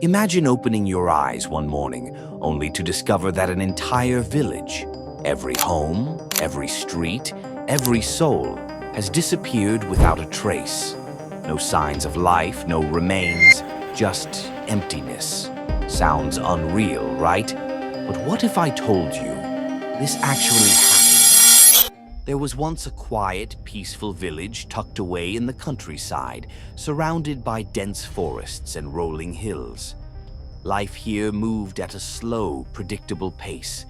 Imagine opening your eyes one morning only to discover that an entire village, every home, every street, every soul, has disappeared without a trace. No signs of life, no remains, just emptiness. Sounds unreal, right? But what if I told you this actually happened? There was once a quiet, peaceful village tucked away in the countryside, surrounded by dense forests and rolling hills. Life here moved at a slow, predictable pace.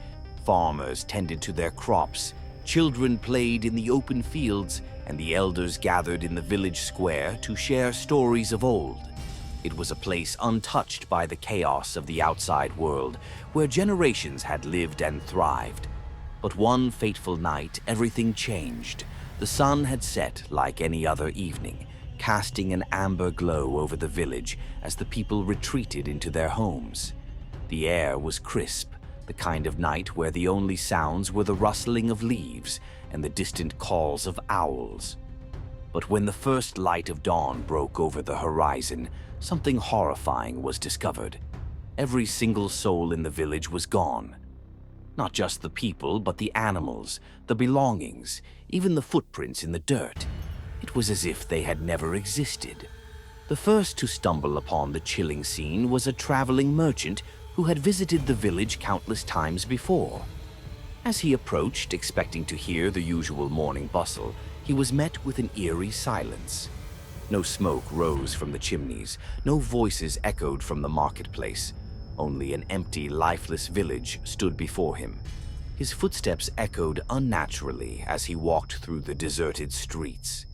Farmers tended to their crops, children played in the open fields, and the elders gathered in the village square to share stories of old. It was a place untouched by the chaos of the outside world, where generations had lived and thrived. But one fateful night, everything changed. The sun had set like any other evening, casting an amber glow over the village as the people retreated into their homes. The air was crisp, the kind of night where the only sounds were the rustling of leaves and the distant calls of owls. But when the first light of dawn broke over the horizon, something horrifying was discovered. Every single soul in the village was gone. Not just the people, but the animals, the belongings, even the footprints in the dirt. It was as if they had never existed. The first to stumble upon the chilling scene was a traveling merchant who had visited the village countless times before. As he approached, expecting to hear the usual morning bustle, he was met with an eerie silence. No smoke rose from the chimneys, no voices echoed from the marketplace. Only an empty, lifeless village stood before him. His footsteps echoed unnaturally as he walked through the deserted streets.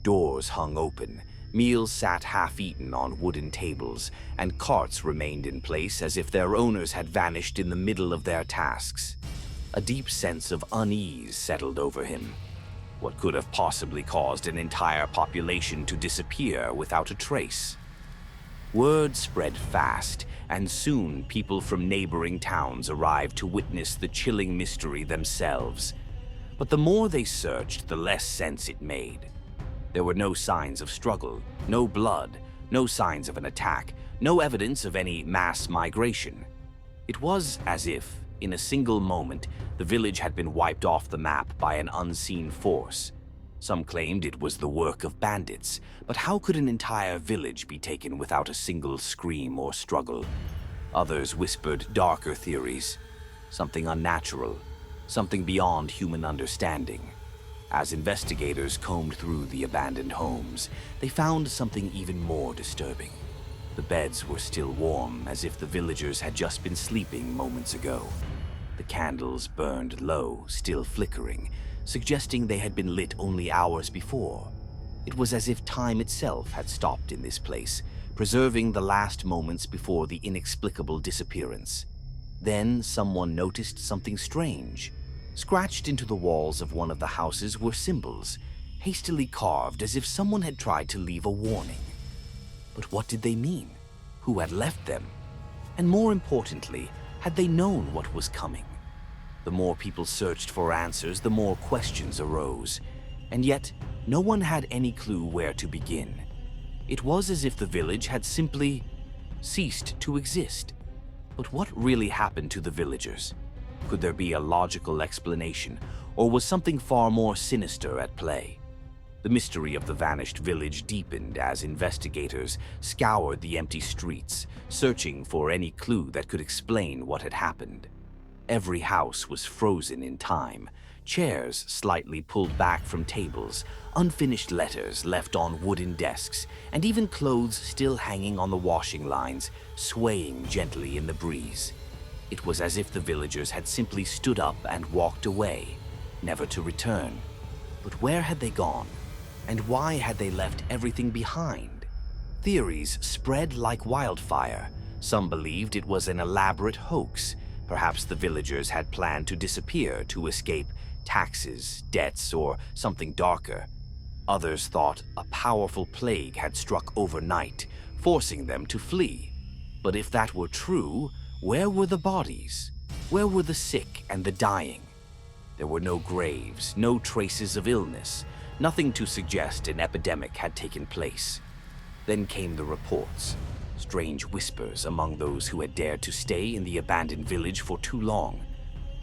Doors hung open, meals sat half-eaten on wooden tables, and carts remained in place as if their owners had vanished in the middle of their tasks. A deep sense of unease settled over him. What could have possibly caused an entire population to disappear without a trace? Word spread fast, and soon people from neighboring towns arrived to witness the chilling mystery themselves. But the more they searched, the less sense it made. There were no signs of struggle, no blood, no signs of an attack, no evidence of any mass migration. It was as if, in a single moment, the village had been wiped off the map by an unseen force. Some claimed it was the work of bandits, but how could an entire village be taken without a single scream or struggle? Others whispered darker theories. Something unnatural, something beyond human understanding. As investigators combed through the abandoned homes, they found something even more disturbing. The beds were still warm, as if the villagers had just been sleeping moments ago. The candles burned low, still flickering, suggesting they had been lit only hours before. It was as if time itself had stopped in this place, preserving the last moments before the inexplicable disappearance. Then someone noticed something strange. Scratched into the walls of one of the houses were symbols, hastily carved as if someone had tried to leave a warning. But what did they mean? Who had left them? And more importantly, had they known what was coming? The more people searched for answers, the more questions arose. And yet, no one had any clue where to begin. It was as if the village had simply ceased to exist. But what really happened to the villagers? Could there be a logical explanation, or was something far more sinister at play? The mystery of the vanished village deepened as investigators scoured the empty streets, searching for any clue that could explain what had happened. Every house was frozen in time, chairs slightly pulled back from tables, unfinished letters left on wooden desks, and even clothes still hanging on the washing lines, swaying gently in the breeze. It was as if the villagers had simply stood up and walked away, never to return. But where had they gone? And why had they left everything behind? Theories spread like wildfire. Some believed it was an elaborate hoax. Perhaps the villagers had planned to disappear to escape taxes, debts, or something darker. Others thought a powerful plague had struck overnight, forcing them to flee. But if that were true, where were the bodies? Where were the sick and the dying? There were no graves, no traces of illness, nothing to suggest an epidemic had taken place. Then came the reports. Strange whispers among those who had dared to stay in the abandoned village for too long.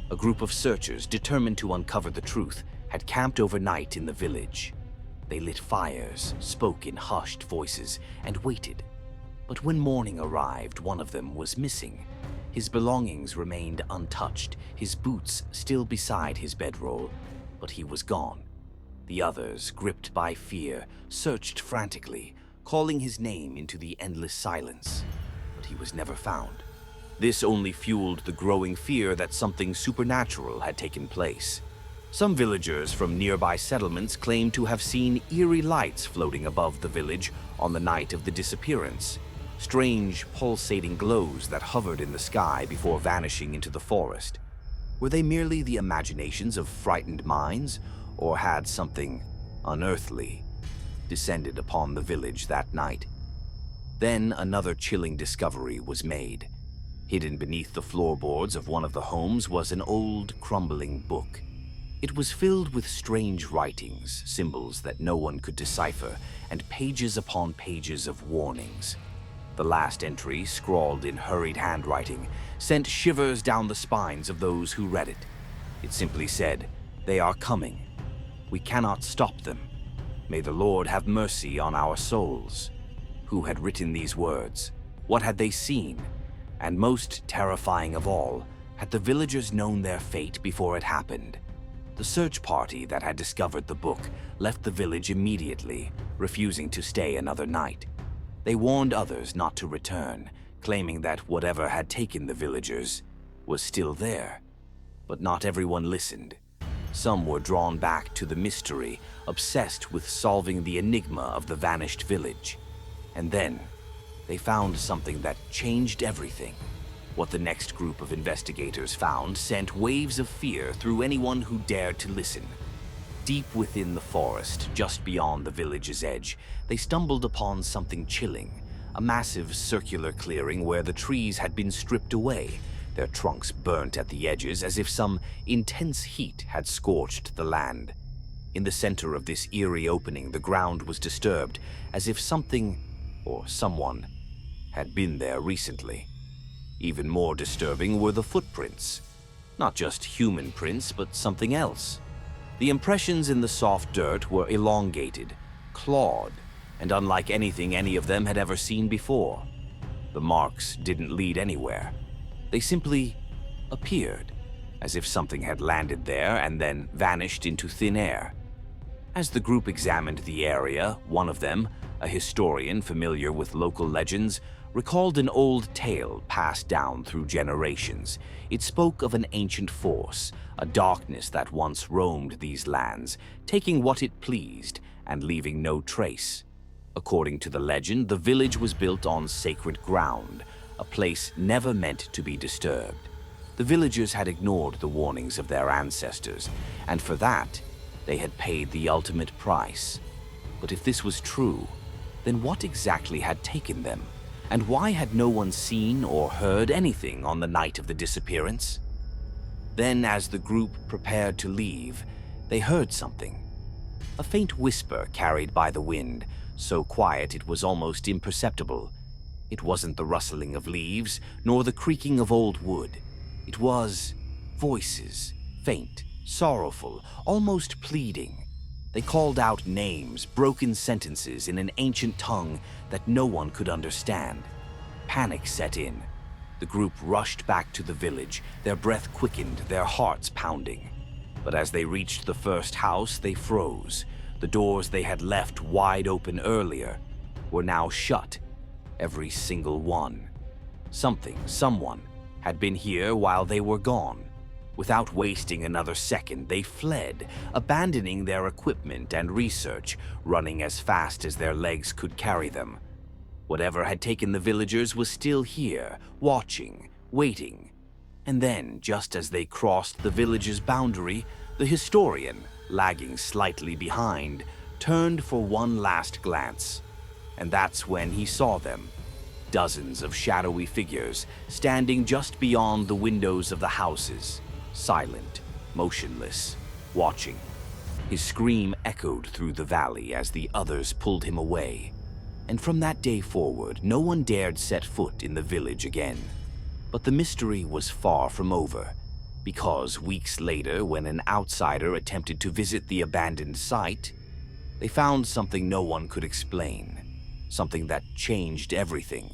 A group of searchers determined to uncover the truth had camped overnight in the village. They lit fires, spoke in hushed voices, and waited. But when morning arrived, one of them was missing. His belongings remained untouched, his boots still beside his bedroll, but he was gone. The others, gripped by fear, searched frantically, calling his name into the endless silence, but he was never found. This only fueled the growing fear that something supernatural had taken place. Some villagers from nearby settlements claimed to have seen eerie lights floating above the village on the night of the disappearance, strange pulsating glows that hovered in the sky before vanishing into the forest. Were they merely the imaginations of frightened minds, or had something unearthly descended upon the village that night? Then another chilling discovery was made. Hidden beneath the floorboards of one of the homes was an old, crumbling book. It was filled with strange writings, symbols that no one could decipher, and pages upon pages of warnings. The last entry, scrawled in hurried handwriting, sent shivers down the spines of those who read it. It simply said, "They are coming. We cannot stop them. May the Lord have mercy on our souls." Who had written these words? What had they seen? And most terrifying of all, had the villagers known their fate before it happened? The search party that had discovered the book left the village immediately, refusing to stay another night. They warned others not to return, claiming that whatever had taken the villagers was still there. But not everyone listened. Some were drawn back to the mystery, obsessed with solving the enigma of the vanished village. And then, they found something that changed everything. What the next group of investigators found sent waves of fear through anyone who dared to listen. Deep within the forest, just beyond the village's edge, they stumbled upon something chilling, a massive circular clearing where the trees had been stripped away, their trunks burnt at the edges as if some intense heat had scorched the land. In the center of this eerie opening, the ground was disturbed, as if something or someone had been there recently. Even more disturbing were the footprints. Not just human prints, but something else. The impressions in the soft dirt were elongated, clawed, and unlike anything any of them had ever seen before. The marks didn't lead anywhere. They simply appeared, as if something had landed there and then vanished into thin air. As the group examined the area, one of them, a historian familiar with local legends, recalled an old tale passed down through generations. It spoke of an ancient force, a darkness that once roamed these lands, taking what it pleased and leaving no trace. According to the legend, the village was built on sacred ground, a place never meant to be disturbed. The villagers had ignored the warnings of their ancestors, and for that, they had paid the ultimate price. But if this was true, then what exactly had taken them? And why had no one seen or heard anything on the night of the disappearance? Then, as the group prepared to leave, they heard something. A faint whisper carried by the wind, so quiet it was almost imperceptible. It wasn't the rustling of leaves, nor the creaking of old wood. It was voices, faint, sorrowful, almost pleading. They called out names, broken sentences in an ancient tongue that no one could understand. Panic set in. The group rushed back to the village, their breath quickened, their hearts pounding. But as they reached the first house, they froze. The doors they had left wide open earlier were now shut, every single one. Someone had been here while they were gone. Without wasting another second, they fled, abandoning their equipment and research, running as fast as their legs could carry them. Whatever had taken the villagers was still here, watching, waiting. And then, just as they crossed the village's boundary, the historian, lagging slightly behind, turned for one last glance. And that's when he saw them. Dozens of shadowy figures standing just beyond the windows of the houses. Silent, motionless, watching. His scream echoed through the valley as the others pulled him away. and from that day forward, no one dared set foot in the village again. But the mystery was far from over, because weeks later, when an outsider attempted to visit the abandoned site, they found something no one could explain, something that changed everything.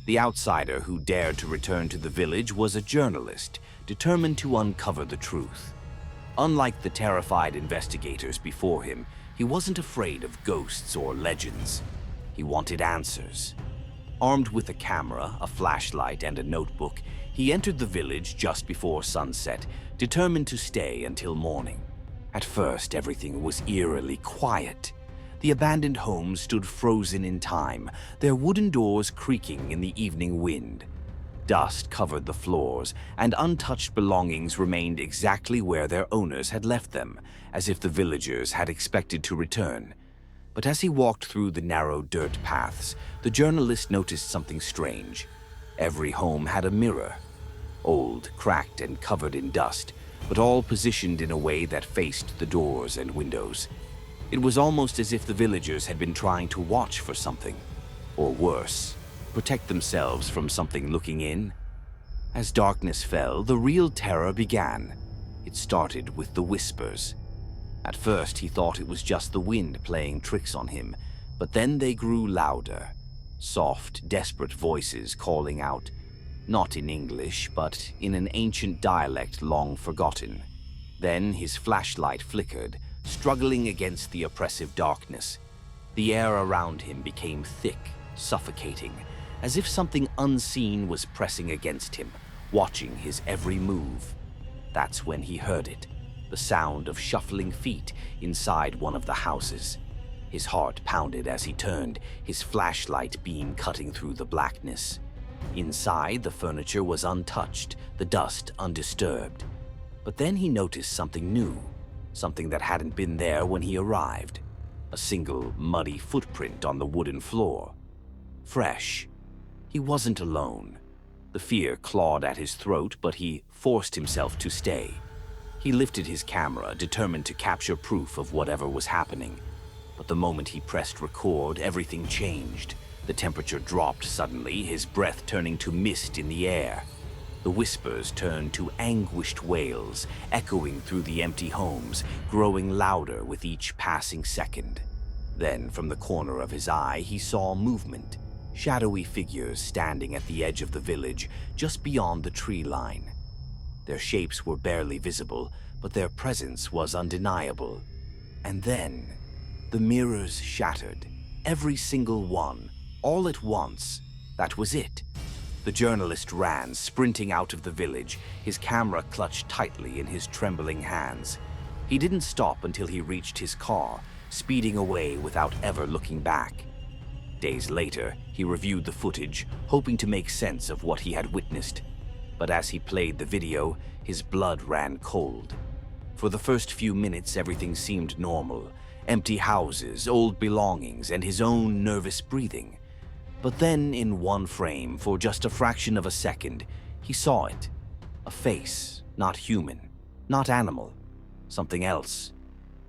The outsider who dared to return to the village was a journalist, determined to uncover the truth. Unlike the terrified investigators before him, he wasn't afraid of ghosts or legends. He wanted answers. Armed with a camera, a flashlight, and a notebook, he entered the village just before sunset, determined to stay until morning. At first, everything was eerily quiet. The abandoned homes stood frozen in time, their wooden doors creaking in the evening wind. Dust covered the floors, and untouched belongings remained exactly where their owners had left them, as if the villagers had expected to return. But as he walked through the narrow dirt paths, the journalist noticed something strange. Every home had a mirror, old, cracked, and covered in dust, but all positioned in a way that faced the doors and windows. It was almost as if the villagers had been trying to watch for something, or worse, protect themselves from something looking in. As darkness fell, the real terror began. It started with the whispers. At first, he thought it was just the wind playing tricks on him, but then they grew louder. Soft, desperate voices calling out, not in English, but in an ancient dialect long forgotten. Then his flashlight flickered, struggling against the oppressive darkness. The air around him became thick, suffocating, as if something unseen was pressing against him, watching his every move. That's when he heard it, the sound of shuffling feet inside one of the houses. His heart pounded as he turned, his flashlight beam cutting through the blackness. Inside, the furniture was untouched, the dust undisturbed. But then he noticed something new, something that hadn't been there when he arrived. A single, muddy footprint on the wooden floor. Fresh. He wasn't alone. The fear clawed at his throat, but he forced himself to stay. He lifted his camera, determined to capture proof of whatever was happening. But the moment he pressed record, everything changed. The temperature dropped suddenly, his breath turning to mist in the air. The whispers turned to anguished wails, echoing through the empty homes, growing louder with each passing second. Then, from the corner of his eye, he saw movement. Shadowy figures standing at the edge of the village, just beyond the tree line. Their shapes were barely visible, but their presence was undeniable. And then, the mirrors shattered. Every single one, all at once. That was it. The journalist ran, sprinting out of the village, his camera clutched tightly in his trembling hands. He didn't stop until he reached his car, speeding away without ever looking back. Days later, he reviewed the footage, hoping to make sense of what he had witnessed. But as he played the video, his blood ran cold. For the first few minutes, everything seemed normal. Empty houses, old belongings, and his own nervous breathing. But then, in one frame, for just a fraction of a second, he saw it. A face, not human, not animal, something else.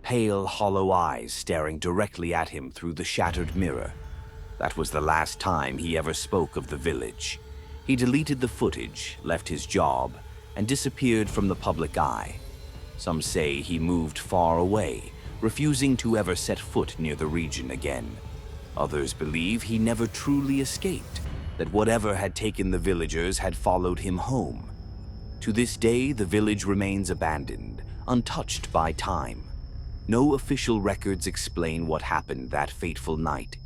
Pale, hollow eyes staring directly at him through the shattered mirror. That was the last time he ever spoke of the village. He deleted the footage, left his job, and disappeared from the public eye. Some say he moved far away, refusing to ever set foot near the region again. Others believe he never truly escaped, that whatever had taken the villagers had followed him home. To this day, the village remains abandoned, untouched by time. No official records explain what happened that fateful night.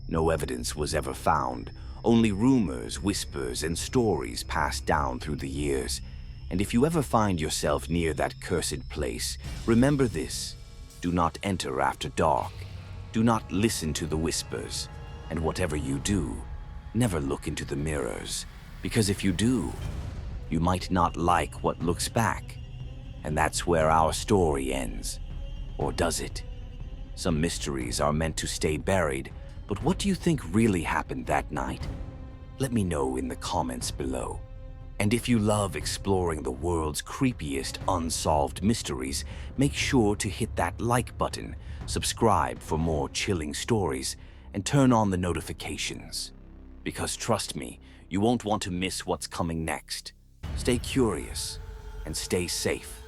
No evidence was ever found, only rumors, whispers, and stories passed down through the years. And if you ever find yourself near that cursed place, remember this: do not enter after dark. Do not listen to the whispers, and whatever you do, never look into the mirrors, because if you do, you might not like what looks back. And that's where our story ends. Or does it? Some mysteries are meant to stay buried, but what do you think really happened that night? Let me know in the comments below. And if you love exploring the world's creepiest unsolved mysteries, make sure to hit that like button, subscribe for more chilling stories, and turn on the notifications. Because trust me, you won't want to miss what's coming next. Stay curious and stay safe.